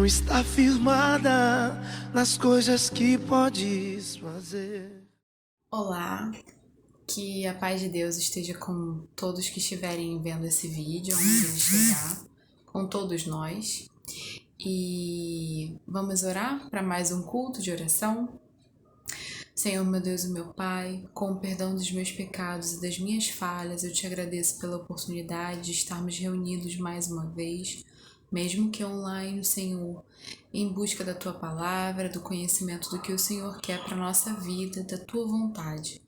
está firmada nas coisas que podes fazer. Olá, que a paz de Deus esteja com todos que estiverem vendo esse vídeo, onde ele esteja, com todos nós. E vamos orar para mais um culto de oração? Senhor, meu Deus e meu Pai, com o perdão dos meus pecados e das minhas falhas, eu te agradeço pela oportunidade de estarmos reunidos mais uma vez, mesmo que online, Senhor, em busca da Tua Palavra, do conhecimento do que o Senhor quer para a nossa vida, da Tua vontade.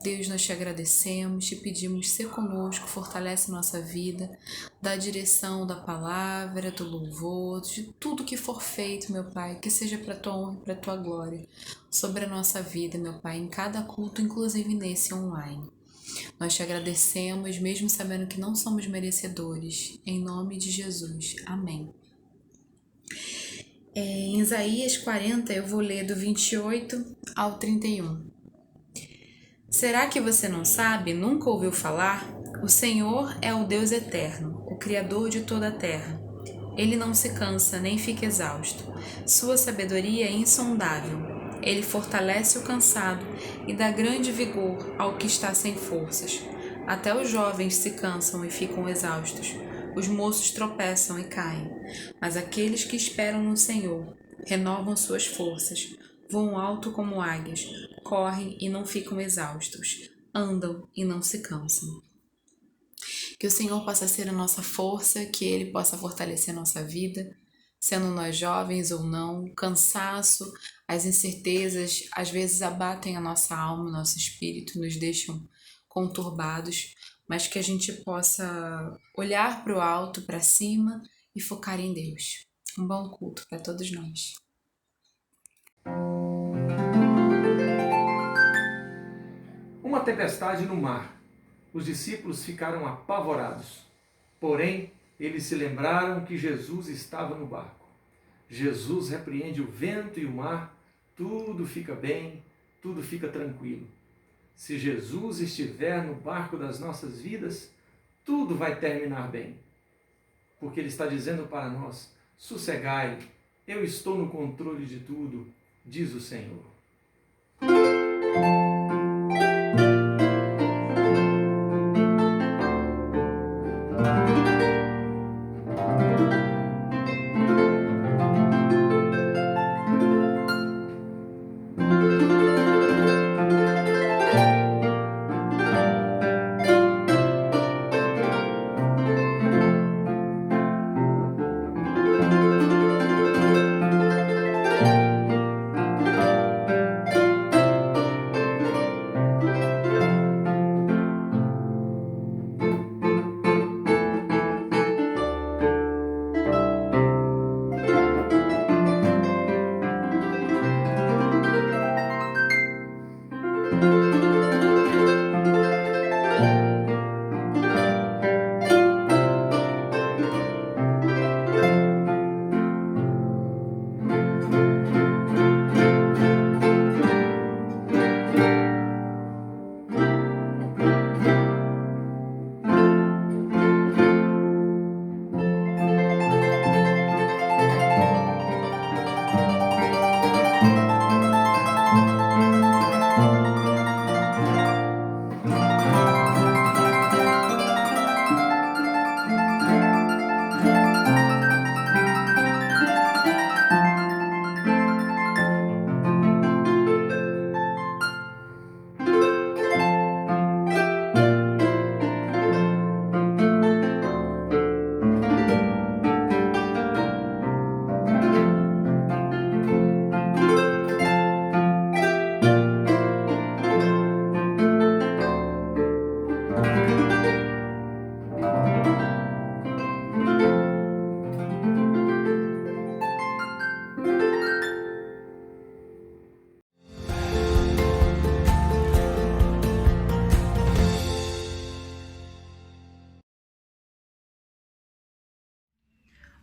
Deus, nós te agradecemos, te pedimos, ser conosco, fortalece nossa vida, dá direção da palavra, do louvor, de tudo que for feito, meu Pai, que seja para a Tua honra e para a Tua glória, sobre a nossa vida, meu Pai, em cada culto, inclusive nesse online. Nós te agradecemos, mesmo sabendo que não somos merecedores, em nome de Jesus. Amém. Em Isaías 40, eu vou ler do 28 ao 31. Será que você não sabe, nunca ouviu falar? O Senhor é o Deus eterno, o Criador de toda a terra. Ele não se cansa nem fica exausto. Sua sabedoria é insondável. Ele fortalece o cansado e dá grande vigor ao que está sem forças. Até os jovens se cansam e ficam exaustos. Os moços tropeçam e caem. Mas aqueles que esperam no Senhor renovam suas forças. Voam alto como águias, correm e não ficam exaustos, andam e não se cansam. Que o Senhor possa ser a nossa força, que Ele possa fortalecer a nossa vida, sendo nós jovens ou não. O cansaço, as incertezas, às vezes abatem a nossa alma, o nosso espírito, nos deixam conturbados, mas que a gente possa olhar para o alto, para cima e focar em Deus. Um bom culto para todos nós. Uma tempestade no mar. Os discípulos ficaram apavorados. Porém, eles se lembraram que Jesus estava no barco. Jesus repreende o vento e o mar, tudo fica bem, tudo fica tranquilo. Se Jesus estiver no barco das nossas vidas, tudo vai terminar bem. Porque Ele está dizendo para nós: sossegai, eu estou no controle de tudo, diz o Senhor.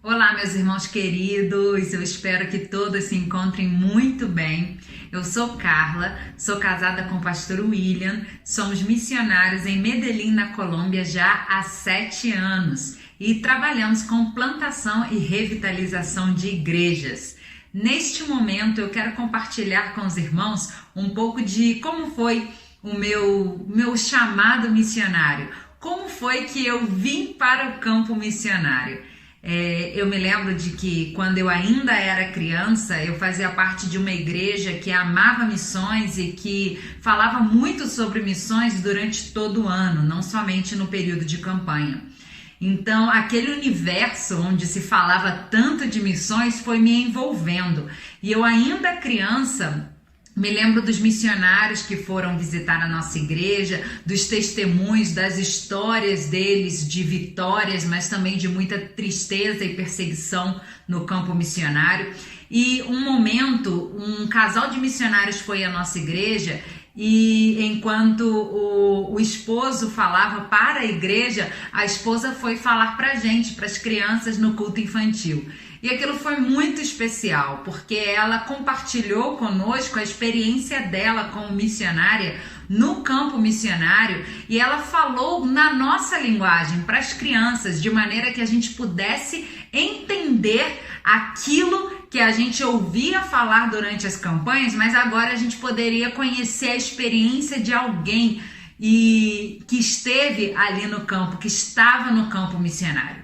Olá, meus irmãos queridos, eu espero que todos se encontrem muito bem. Eu sou Carla, sou casada com o pastor William, somos missionários em Medellín, na Colômbia, já há 7 anos e trabalhamos com plantação e revitalização de igrejas. Neste momento eu quero compartilhar com os irmãos um pouco de como foi o meu chamado missionário, como foi que eu vim para o campo missionário. Eu me lembro de que quando eu ainda era criança, eu fazia parte de uma igreja que amava missões e que falava muito sobre missões durante todo o ano, não somente no período de campanha. Então, aquele universo onde se falava tanto de missões foi me envolvendo. E eu ainda criança me lembro dos missionários que foram visitar a nossa igreja, dos testemunhos, das histórias deles de vitórias, mas também de muita tristeza e perseguição no campo missionário. E um momento, um casal de missionários foi à nossa igreja e enquanto o esposo falava para a igreja, a esposa foi falar para a gente, para as crianças no culto infantil. E aquilo foi muito especial, porque ela compartilhou conosco a experiência dela como missionária no campo missionário e ela falou na nossa linguagem para as crianças, de maneira que a gente pudesse entender aquilo que a gente ouvia falar durante as campanhas, mas agora a gente poderia conhecer a experiência de alguém que esteve ali no campo, que estava no campo missionário.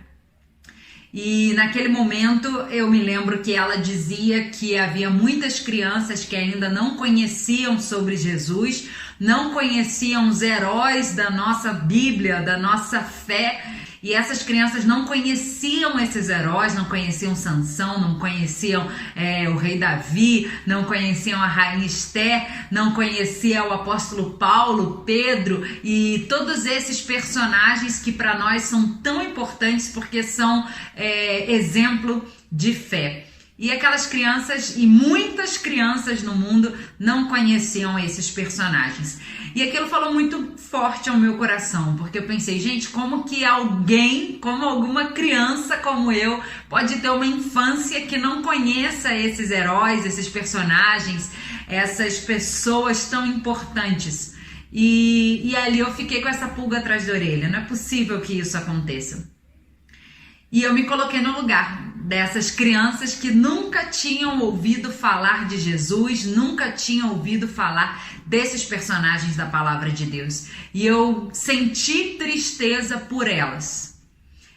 E naquele momento eu me lembro que ela dizia que havia muitas crianças que ainda não conheciam sobre Jesus, não conheciam os heróis da nossa Bíblia, da nossa fé, e essas crianças não conheciam esses heróis, não conheciam Sansão, não conheciam o rei Davi, não conheciam a rainha Esther, não conheciam o apóstolo Paulo, Pedro e todos esses personagens que para nós são tão importantes porque são exemplo de fé. E aquelas crianças, e muitas crianças no mundo, não conheciam esses personagens. E aquilo falou muito forte ao meu coração, porque eu pensei, gente, como que alguém, como alguma criança como eu, pode ter uma infância que não conheça esses heróis, esses personagens, essas pessoas tão importantes? E ali eu fiquei com essa pulga atrás da orelha, não é possível que isso aconteça. E eu me coloquei no lugar dessas crianças que nunca tinham ouvido falar de Jesus, nunca tinham ouvido falar desses personagens da palavra de Deus. E eu senti tristeza por elas.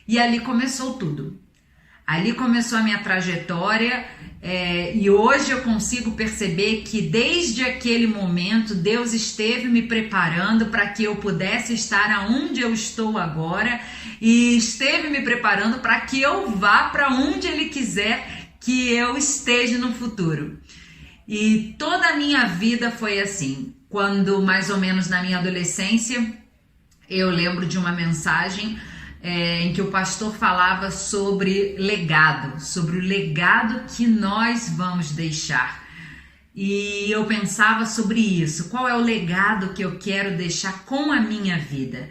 E ali começou tudo. Ali começou a minha trajetória e hoje eu consigo perceber que desde aquele momento Deus esteve me preparando para que eu pudesse estar aonde eu estou agora e esteve me preparando para que eu vá para onde Ele quiser que eu esteja no futuro. E toda a minha vida foi assim. Quando mais ou menos na minha adolescência eu lembro de uma mensagem em que o pastor falava sobre legado, sobre o legado que nós vamos deixar. E eu pensava sobre isso, qual é o legado que eu quero deixar com a minha vida?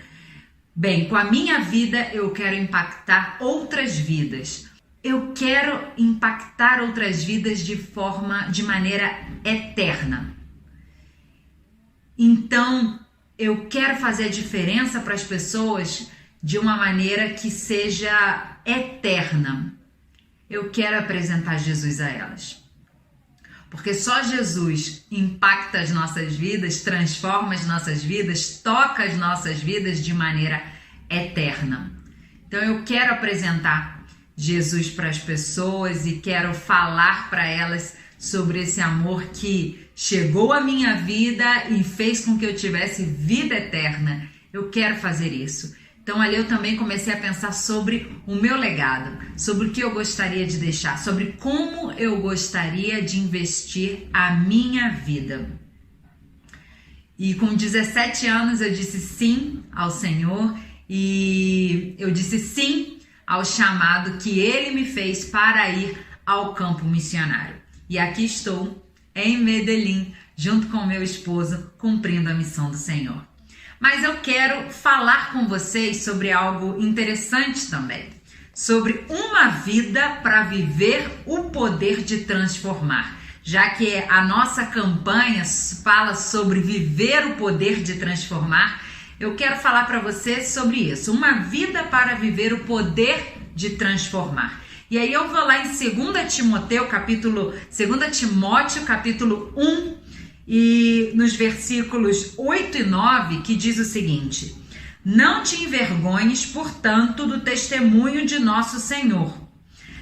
Bem, com a minha vida eu quero impactar outras vidas. Eu quero impactar outras vidas de maneira eterna. Então, eu quero fazer a diferença para as pessoas de uma maneira que seja eterna. Eu quero apresentar Jesus a elas. Porque só Jesus impacta as nossas vidas, transforma as nossas vidas, toca as nossas vidas de maneira eterna. Então eu quero apresentar Jesus para as pessoas e quero falar para elas sobre esse amor que chegou à minha vida e fez com que eu tivesse vida eterna. Eu quero fazer isso. Então ali eu também comecei a pensar sobre o meu legado, sobre o que eu gostaria de deixar, sobre como eu gostaria de investir a minha vida. E com 17 anos eu disse sim ao Senhor e eu disse sim ao chamado que Ele me fez para ir ao campo missionário. E aqui estou, em Medellín, junto com meu esposo, cumprindo a missão do Senhor. Mas eu quero falar com vocês sobre algo interessante também, sobre uma vida para viver o poder de transformar. já que a nossa campanha fala sobre viver o poder de transformar, eu quero falar para você sobre isso, uma vida para viver o poder de transformar. E aí eu vou lá em 2 Timóteo capítulo 1, e nos versículos 8 e 9, que diz o seguinte: não te envergonhes, portanto, do testemunho de nosso Senhor,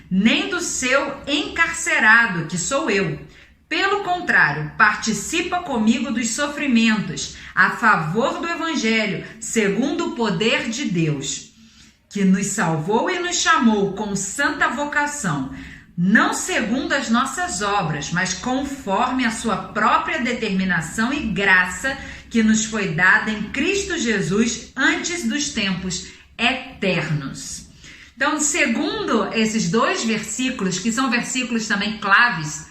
nem do seu encarcerado, que sou eu. Pelo contrário, participa comigo dos sofrimentos a favor do Evangelho, segundo o poder de Deus, que nos salvou e nos chamou com santa vocação, não segundo as nossas obras, mas conforme a sua própria determinação e graça que nos foi dada em Cristo Jesus antes dos tempos eternos. Então, segundo esses dois versículos, que são versículos também claves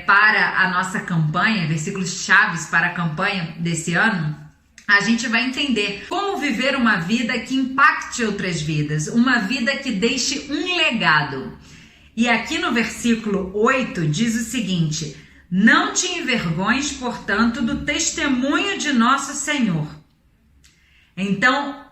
para a nossa campanha, versículos chaves para a campanha desse ano, a gente vai entender como viver uma vida que impacte outras vidas, uma vida que deixe um legado. E aqui no versículo 8 diz o seguinte: não te envergonhes, portanto, do testemunho de nosso Senhor. Então,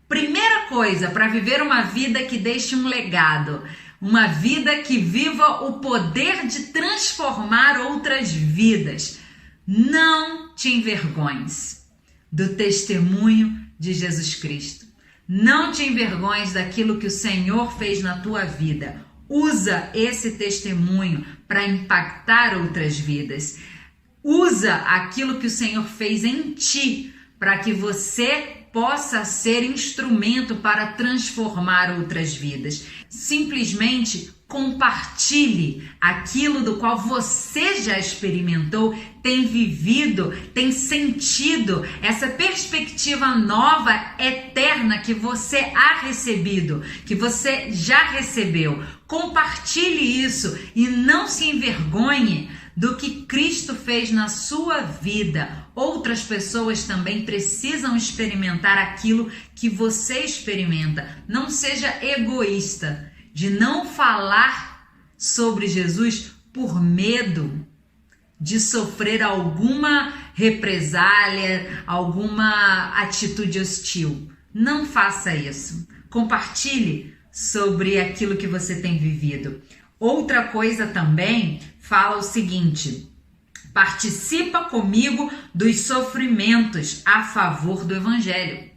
primeira coisa para viver uma vida que deixe um legado, uma vida que viva o poder de transformar outras vidas, não te envergonhes do testemunho de Jesus Cristo. Não te envergonhes daquilo que o Senhor fez na tua vida. Usa esse testemunho para impactar outras vidas. Usa aquilo que o Senhor fez em ti para que você possa ser instrumento para transformar outras vidas. Simplesmente compartilhe aquilo do qual você já experimentou, tem vivido, tem sentido, essa perspectiva nova, eterna que você há recebido, que você já recebeu. Compartilhe isso e não se envergonhe do que Cristo fez na sua vida. Outras pessoas também precisam experimentar aquilo que você experimenta. Não seja egoísta de não falar sobre Jesus por medo de sofrer alguma represália, alguma atitude hostil. Não faça isso. Compartilhe sobre aquilo que você tem vivido. Outra coisa também fala o seguinte: participa comigo dos sofrimentos a favor do Evangelho.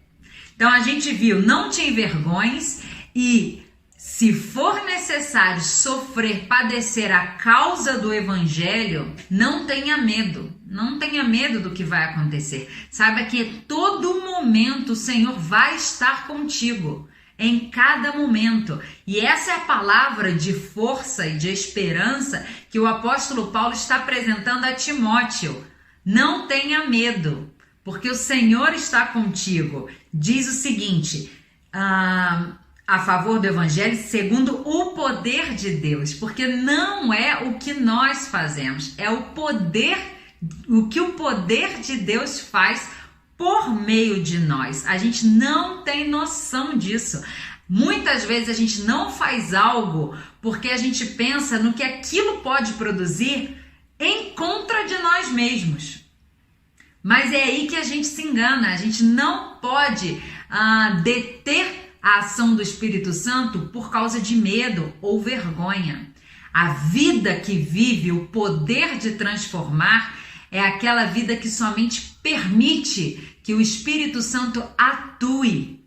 Então a gente viu, não te envergonhes, e se for necessário sofrer, padecer a causa do Evangelho, não tenha medo. Não tenha medo do que vai acontecer. Saiba que a todo momento o Senhor vai estar contigo. Em cada momento. E essa é a palavra de força e de esperança que o apóstolo Paulo está apresentando a Timóteo. Não tenha medo, porque o Senhor está contigo. Diz o seguinte, a favor do Evangelho, segundo o poder de Deus, porque não é o que nós fazemos, é o que o poder de Deus faz por meio de nós. A gente não tem noção disso. Muitas vezes a gente não faz algo porque a gente pensa no que aquilo pode produzir em contra de nós mesmos. Mas é aí que a gente se engana. A gente não pode deter a ação do Espírito Santo por causa de medo ou vergonha. A vida que vive o poder de transformar é aquela vida que somente permite que o Espírito Santo atue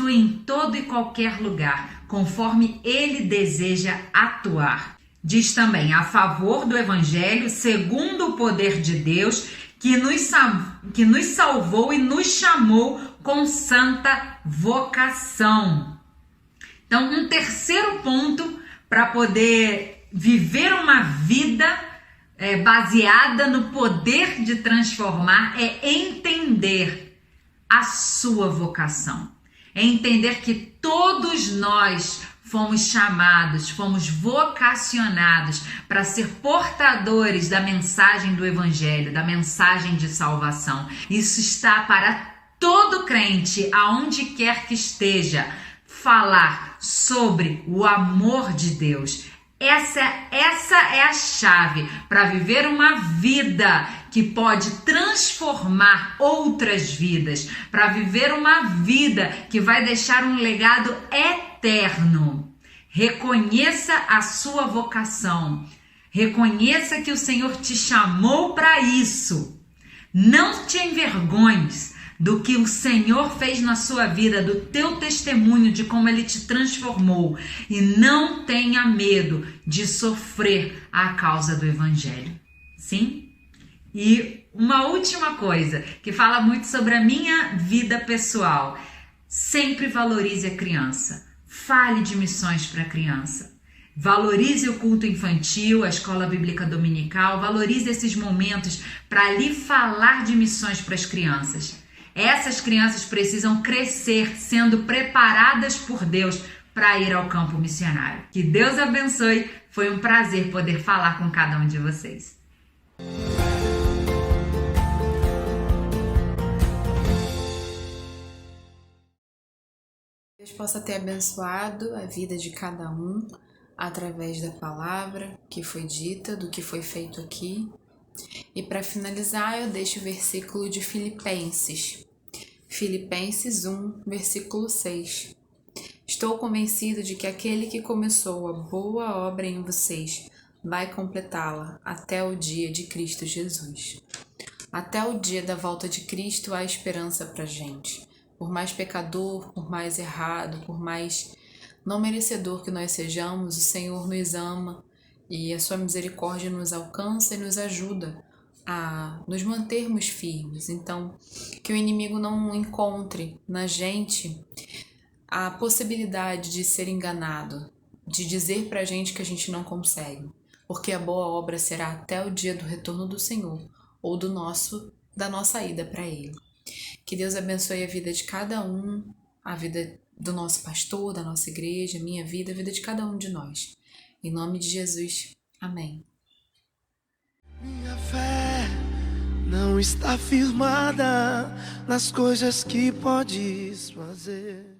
em todo e qualquer lugar, conforme ele deseja atuar. Diz também, a favor do Evangelho, segundo o poder de Deus, que nos salvou e nos chamou com santa vocação. Então, um terceiro ponto para poder viver uma vida baseada no poder de transformar é entender a sua vocação. É entender que todos nós fomos chamados, fomos vocacionados para ser portadores da mensagem do Evangelho, da mensagem de salvação. Isso está para todo crente, aonde quer que esteja, falar sobre o amor de Deus. Essa é a chave para viver uma vida que pode transformar outras vidas, para viver uma vida que vai deixar um legado eterno. Reconheça a sua vocação. Reconheça que o Senhor te chamou para isso. Não te envergonhes do que o Senhor fez na sua vida, do teu testemunho, de como Ele te transformou. E não tenha medo de sofrer a causa do Evangelho. Sim? E uma última coisa, que fala muito sobre a minha vida pessoal. Sempre valorize a criança. Fale de missões para a criança. Valorize o culto infantil, a escola bíblica dominical. Valorize esses momentos para ali falar de missões para as crianças. Essas crianças precisam crescer sendo preparadas por Deus para ir ao campo missionário. Que Deus abençoe. Foi um prazer poder falar com cada um de vocês. Deus possa ter abençoado a vida de cada um através da palavra que foi dita, do que foi feito aqui. E para finalizar, eu deixo o versículo de Filipenses 1, versículo 6. Estou convencido de que aquele que começou a boa obra em vocês vai completá-la até o dia de Cristo Jesus. Até o dia da volta de Cristo há esperança para gente. Por mais pecador, por mais errado, por mais não merecedor que nós sejamos, o Senhor nos ama e a sua misericórdia nos alcança e nos ajuda a nos mantermos firmes. Então, que o inimigo não encontre na gente a possibilidade de ser enganado, de dizer pra gente que a gente não consegue, porque a boa obra será até o dia do retorno do Senhor ou da nossa ida para Ele. Que Deus abençoe a vida de cada um, a vida do nosso pastor, da nossa igreja, a minha vida, a vida de cada um de nós. Em nome de Jesus. Amém. Minha fé não está firmada nas coisas que podes fazer.